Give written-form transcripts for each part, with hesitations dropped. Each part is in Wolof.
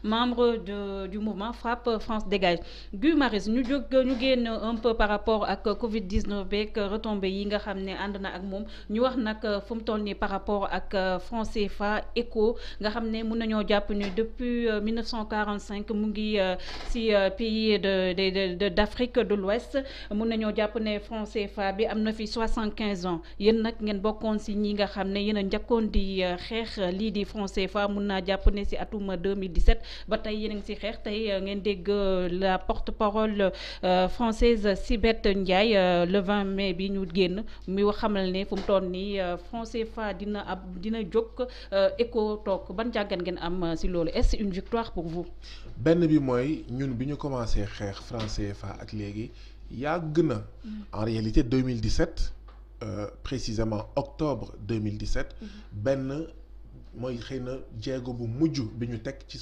membre du mouvement FRAPP France Dégage. Guy Marius ñu génn un peu par rapport ak Covid 19 beeg retombées yi nga xam ne ànd na ak moom ñu wax nag fu mu toll nii par rapport ak franc CFA ECO nga xam ne mun nañoo jàpp ni depuis 1945 mu ngi si pays d'Afrique de l'Ouest mun nañoo jàpp ne franc CFA bi am na fi 75 ans yéen nag ngeen bokkoon si ñi nga xam ne yéen a njëkkoon di xeex lii di franc CFA mun naa jàpp ne si atum 2017 ba tey yéen a ngi si xeex tey ngeen dégg la porte-parole française Sibeth Ndiaye le 20 mai bi ñu génn muy wax xamal ne fu mu toll nii franc CFA dina jóg ECO toog ban jàngat ngeen am si loolu est-ce une victoire pour vous. benn bi mooy ñun bi ñu commencé xeex franc CFA ak léegi yàgg na. En réalité 2017 précisément octobre 2017 benn mooy xëy na jéego bu mujj bi ñu teg ci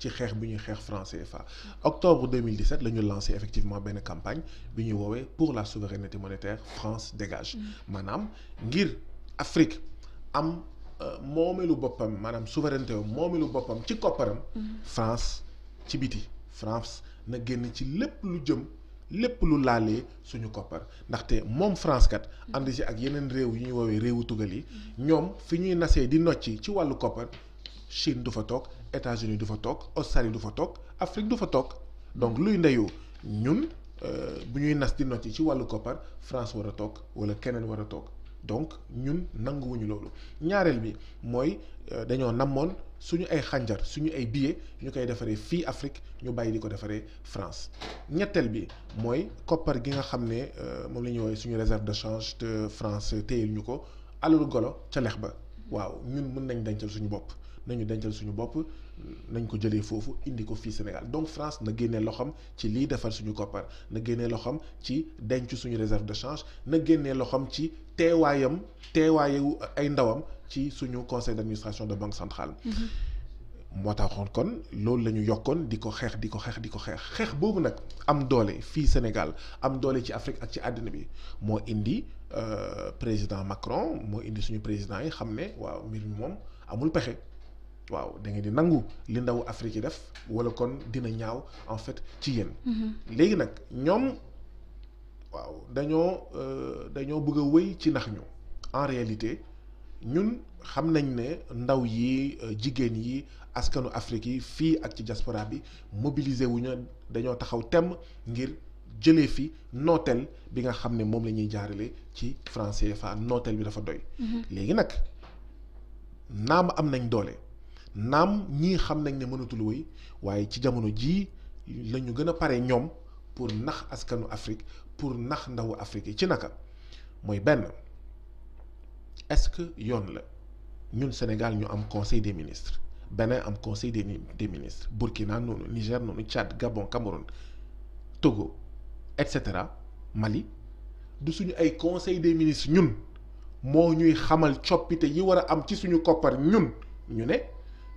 xeex bi ñuy xeex franc CFA. Octobre 2017 la ñu lancé effectivement benn campagne bi ñuy woowee pour la souveraineté monétaire France dégage. maanaam ngir Afrique am moomeelu boppam maanaam souveraineté moomeelu boppam ci kopparam. France ci biti France na génn ci lépp lu laalee suñu koppar ndaxte moom France kat ànd ci ak yeneen réew yu ñuy woowee réewu tugal yi ñoom fi ñuy nasee di nocci ci wàllu koppar Chine du fa toog États-Unis du fa toog Australie du fa toog Afrique du fa toog donc luy ndeyu ñun bu ñuy nas di nocci ci wàllu koppar France war a toog wala keneen war a toog donc ñun nanguwuñu loolu ñaareel bi mooy dañoo namoon suñu ay xànjar suñu ay billets ñu koy defaree fii Afrique ñu bàyyi di ko defaree France ñetteel bi mooy koppar gi nga xam ne moom la ñuy woowee suñu réserve de change te France téyel ñu ko alalu golo ca lex ba waaw ñun mën nañ dencal suñu bopp nañu dencal suñu bopp nañ ko jëlee foofu indi ko fii Sénégal donc France na génnee loxoom ci liy defar suñu koppar na génnee loxoom ci denc suñu réserve de change na génnee loxoom ci teewaayu ay ndawam ci suñu conseil d'administration de banque centrale. moo taxoon kon loolu la ñu yokkoon di ko xeex xeex boobu nag am doole fii Sénégal am doole ci Afrique ak ci àddina bi moo indi président Macron moo indi suñu président yi xam ne waaw mbir mi moom amul pexe. waaw da ngeen di nangu li ndawu Afrique yi def wala kon dina ñaaw en fait ci yéen. léegi nag ñoom waaw dañoo bëgg a wéy ci nax ñu en réalité ñun xam nañ ne ndaw yi jigéen yi askanu Afrique yi fii ak ci diaspora bi mobilisé wuñu dañoo taxaw temm ngir jëlee fi nooteel bi nga xam ne moom la ñuy jaarale ci franc CFA nooteel bi dafa doy. léegi nag naam am nañ doole. naam ñii xam nañ ne mënatul wéy waaye ci jamono jii la ñu gën a pare ñoom pour nax askanu Afrique pour nax ndawu Afrique yi ci naka mooy benn est-ce que yoon la ñun Sénégal ñu am conseil des ministres Bénin am conseil des ministres Burkina noonu Niger noonu Tchad Gabon Cameroun Togo et cetera Mali du suñu ay conseil des ministres ñun moo ñuy xamal coppite yi war a am ci suñu koppar ñun ñu ne.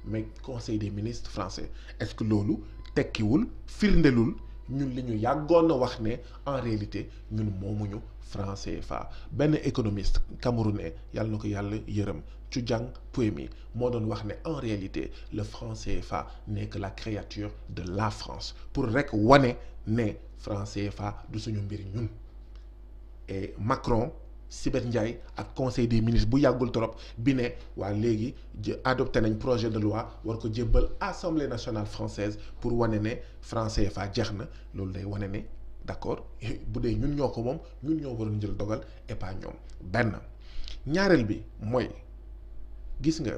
mais conseil des ministres français est-ce que loolu tekkiwul firndelul ñun li ñu yàggoon a wax ne en réalité ñun moomuñu franc CFA benn économiste camerounais yàlla na ko yàlla yërëm Tchujang Puemi moo doon wax ne en réalité le franc CFA n'est que la créature de la France pour rek wane ne franc CFA du suñu mbir ñun et Macron Sibeth Ndiaye ak conseil des ministres bu yàggul trop bi ne waa léegi adopté nañ projet de loi war ko jébbal assemblée nationale française pour wane ne franc CFA jeex na loolu day wane ne d'accord bu dee ñun ñoo ko moom ñun ñoo waroon jël dogal et pas ñoom benn ñaareel bi mooy gis nga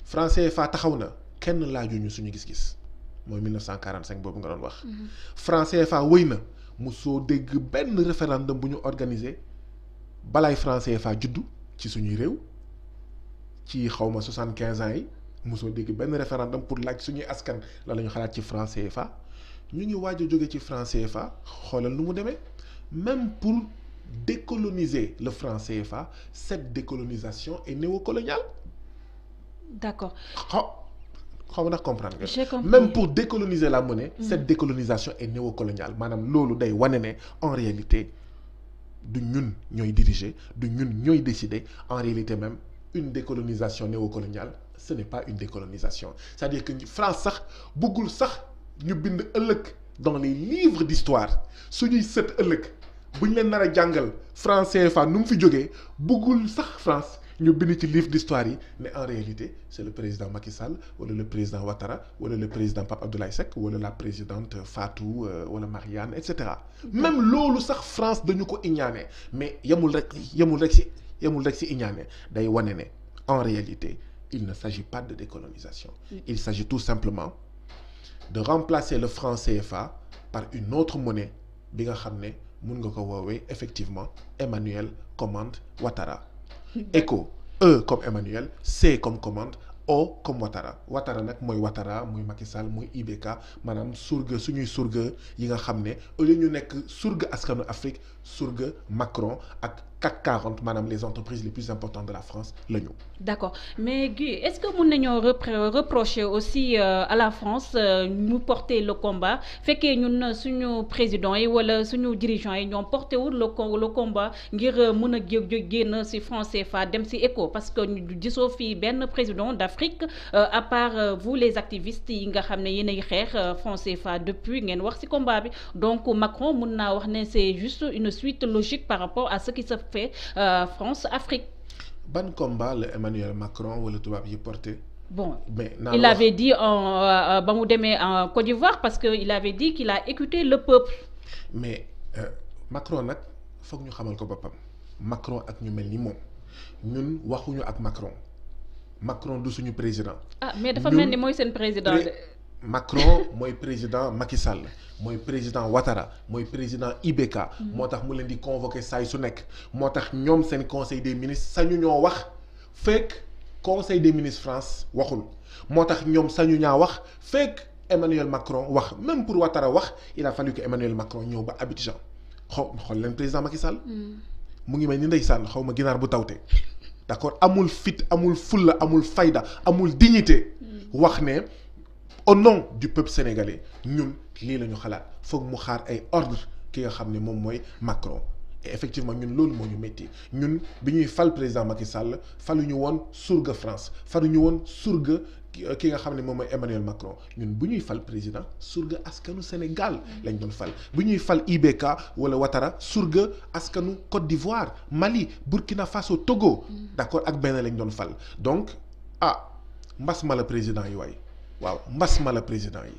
franc CFA taxaw na kenn laajuñu suñu gis-gis mooy 1945 boobu nga doon wax. franc CFA wëy na mosoo dégg benn référendum bu ñu organisé. balaay franc CFA juddu ci suñuy réew ci xawma 75 ans yi mosoo dégg benn référendum pour laaj suñuy askan la ñu xalaat ci franc CFA ñu ngi waaj a jóge ci franc CFA xoolal nu mu demee même pour décoloniser le franc CFA cette décolonisation est néocoloniale. D'accord. xaw ma ndax comprendre nga. J'ai compris. Même pour décoloniser la monnaie. Cette décolonisation est néocoloniale maanaam loolu day wane ne en réalité. du ñun ñooy diriger du ñun ñooy décider en réalité même une décolonisation néocoloniale ce n'est pas une décolonisation c'est-à-dire que France sax bëggul sax ñu bind ëllëg dans les livres d'histoire suñuy sët ëllëg bu ñu leen nar a jàngal franc CFA nu mu fi jógee bëggul sax France ñu bind ci livre d'histoire yi mais en réalité c'est le président Macky Sall wala le président Ouattara wala le président Pape Abdoulaye Seck wala la présidente Fatou wala Marianne et cetera même loolu sax France dañu ko iñaane mais yemul rek ci iñaane day wane ne en réalité il ne s'agit pas de décolonisation il s'agit tout simplement de remplacer le franc CFA par une autre monnaie bi nga xam ne mun nga ko woowee effectivement Emmanuel Commande Ouattara ECO E comme Emmanuel C comme Commande O comme Ouattara nag mooy Ouattara muy Macky Sall muy IBK maanaam surga suñuy surga yi nga xam ne au lieu ñu nekk surga askanu Afrique surga Macron ak CAC 40 maanaam les entreprises les plus importantes de la France la ñu. D'accord mais Guy est-ce que mën nañoo reprocher aussi à la France ñu porter le combat fekkee ñun suñu président yi wala suñu dirigeants yi ñoom porté wul le combat ngir mën a génn ci franc CFA dem ci ECO parce que ñu gisoo fii benn président d'Afrique à part vous les activistes yi nga xam ne yéenay xeex franc CFA depuis ngeen wax ci combat bi donc Macron mën naa wax ne c'est juste une suite logique par rapport à ce qui se fait France Afrique. Ban combat la Emmanuel Macron wala tubaab yi porté. Bon mais il avait dit ba mu demee en Côte d'Ivoire parce que il avait dit qu'il a écouté le peuple. mais Macron nag foog ñu xamal ko boppam Macron ak ñu mel ni moom ñun waxuñu ak Macron du suñu président. ah mais dafa mel ni mooy seen président de. Macron mooy président Macky Sall mooy président Ouattara mooy président IBK. moo tax mu leen di convoquer saa su nekk moo tax ñoom seen conseil des ministres sañu ñoo wax fekk conseil des ministres France waxul moo tax ñoom sañu ñaa wax fekk Emmanuel Macron wax même pour Ouattara wax il a fallu que Emmanuel Macron ñëw ba Abidjan xool leen président Macky Sall. mu ngi mel ni ndeysaan xaw ma ginaar bu tawte d'accord amul fit amul fulla amul fayda amul dignité wax ne. Au nom du peuple sénégalais ñun lii la ñu xalaat foog mu xaar ay ordre ki nga xam ne moom mooy Macron et effectivement ñun loolu moo ñu métti ñun bi ñuy fal président Macky Sall faluñu woon surga France faluñu woon surga ki nga xam ne moom mooy Emmanuel Macron ñun bu ñuy fal président surga askanu Sénégal lañ doon fal bu ñuy fal IBK wala Ouattara surga askanu Côte d'Ivoire Mali Burkina Faso Togo d'accord ak benn lañ doon fal donc mbas ma la président yi waay. waaw mbas ma la président yi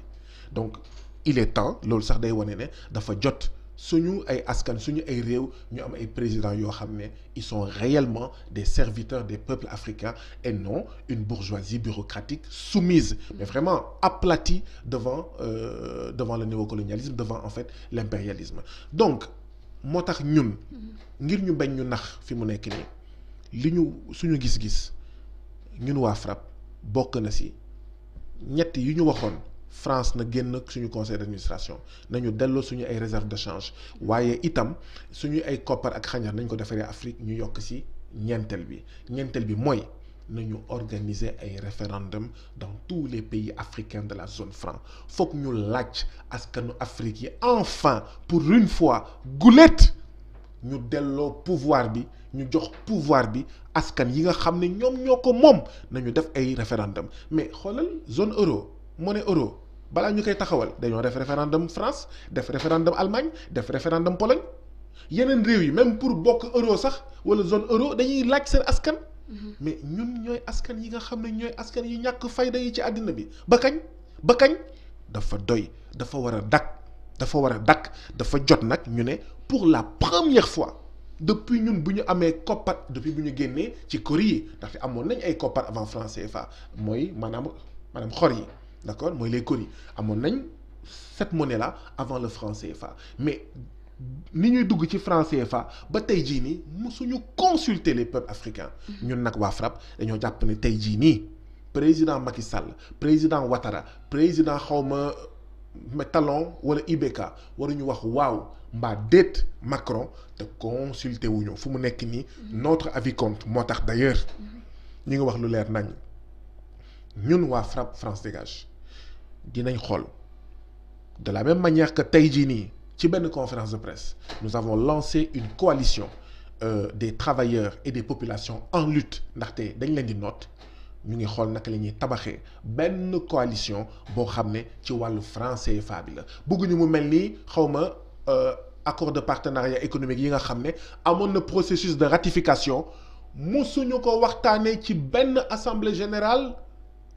donc il est temps loolu sax day wane ne dafa jot suñu ay askan suñu ay réew ñu am ay présidents yoo xam ne ils sont réellement des serviteurs des peuples africains et non une bourgeoisie bureaucratique soumise mais vraiment aplatie devant le néocolonialisme devant en fait l'impérialisme donc moo tax ñun ngir ñu bañ ñu nax fi mu nekk nii li ñu suñu gis-gis ñun waa FRAPP bokk na ci ñett yi ñu waxoon France na génn suñu conseil d'administration nañu delloo suñu ay réserve de change waaye itam suñu ay koppar ak xañar nañ ko defaree Afrique ñu yokk ci ñeenteel bi mooy nañu organiser ay référendum dans tous les pays africains de la zone franc foog ñu laaj askanu Afrique yi enfin pour une fois gulet ñu delloo pouvoir bi ñu jox pouvoir bi askan yi nga xam ne ñoom ñoo ko moom nañu def ay référendum mais xoolal zone euro monnaie euro balaa ñu koy taxawal dañoo def référendum France def référendum Allemagne def référendum Pologne yeneen réew yi même pour bokk euro sax wala zone euro dañuy laaj seen askan mais ñun ñooy askan yi nga xam ne ñooy askan yi ñàkk fayda yi ci àddina bi ba kañ dafa doy dafa war a dakk dafa jot nag ñu ne pour la première fois depuis ñun bu ñu amee koppar depuis bu ñu génnee ci kori yi ndaxte amoon nañ ay koppar avant franc CFA mooy maanaam xor yi d'accord mooy les kori amoon nañ cette monnaie là avant le franc CFA mais ni ñuy dugg ci franc CFA ba tey jii nii musuñu consulter les peuples africains ñun nag waa FRAPP dañoo jàpp ne tey jii nii président Macky Sall président Ouattara président xawma Talon wala IBK waruñu wax waaw mbaa déet Macron te consulté wuñu fu mu nekk nii notre avis compte moo tax d'ailleurs ñi ngi wax lu leer nañ ñun waa FRAPP France Dégage dinañ xool de la même manière que tey jii nii ci benn conférence de presse nous avons lancé une coalition des travailleurs et des populations en lutte ndaxte dañ leen di noot ñu ngi xool naka la ñuy tabaxee benn coalition boo xam ne ci wàllu franc CFA bi la bëgguñu mu mel ni xawma accord de partenariat économique yi nga xam ne amoon na processus de ratification musuñu ko waxtaanee ci benn assemblée générale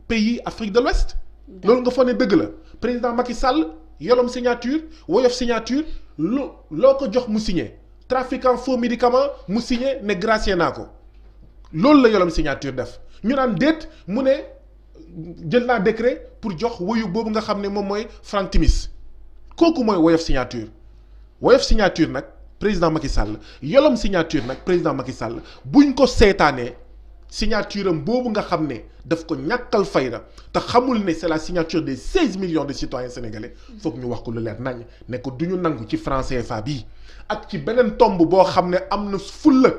pays Afrique de l'Ouest loolu nga foog ne dëgg la président Macky Sall yolom signature woyof signature loo ko jox mu signé trafiquant faux médicament mu signé ne gracier naa ko loolu la yolom signature def ñu naan déet mu ne jël naa décret pour jox woyu boobu nga xam ne moom mooy Franck Timis kooku mooy woyof signature nag président Macky Sall yolom signature nag président Macky Sall buñ ko seetaanee signature am boobu nga xam ne daf ko ñàkkal fayda te xamul ne c'est la signature des 16 millions de citoyens sénégalais foog ñu wax ko lu leer nañ ne ko du ñu nangu ci franc CFA bii ak ci beneen tomb boo xam ne am na fulla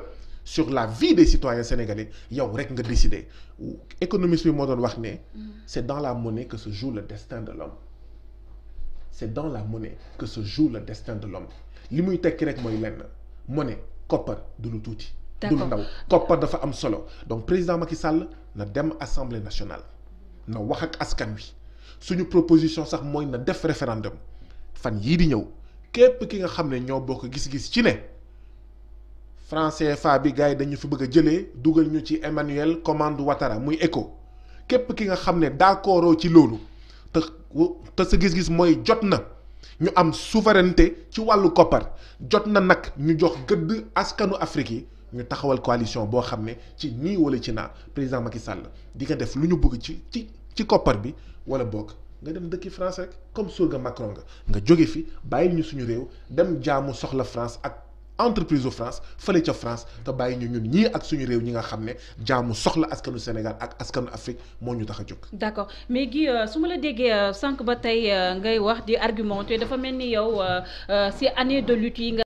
sur la vie des citoyens sénégalais yow rek nga décider économiste bi moo doon wax ne c'est dans la monnaie que se joue le destin de l'homme c'est dans la monnaie que se joue le destin de l'homme li muy tekki rek mooy lenn monnaie koppar du lu tuuti du lu ndaw koppar dafa am solo donc président Macky Sall na dem assemblée nationale na wax ak askan wi suñu proposition sax mooy na def référendum fan yii di ñëw képp ki nga xam ne ñoo bokk gis-gis ci ne franc CFA bi gars yi dañu fi bëgg a jëlee dugal ñu ci Emmanuel Commande Ouattara muy ECO képp ki nga xam ne d'accord ci loolu te sa gis-gis mooy jot na ñu am souveraineté ci wàllu koppar jot na nag ñu jox gëdd askanu Afrique yi ñu taxawal coalition boo xam ne ci nii wala ci naa président Macky Sall di nga def lu ñu bëgg ci koppar bi wala bokk nga dem dëkki France rek comme surga Macron nga jóge fi bàyyi ñu suñu réew dem jaamu soxla France ak entreprise u France fële ca France te bàyyi ñu ñun ñii ak suñu réew ñi nga xam ne jaamu soxla askanu Sénégal ak askanu Afrique moo ñu tax a jóg. d'accord mais Guy su ma la déggee sànq ba tey ngay wax di argumenté dafa mel ni yow si année de lutte yi nga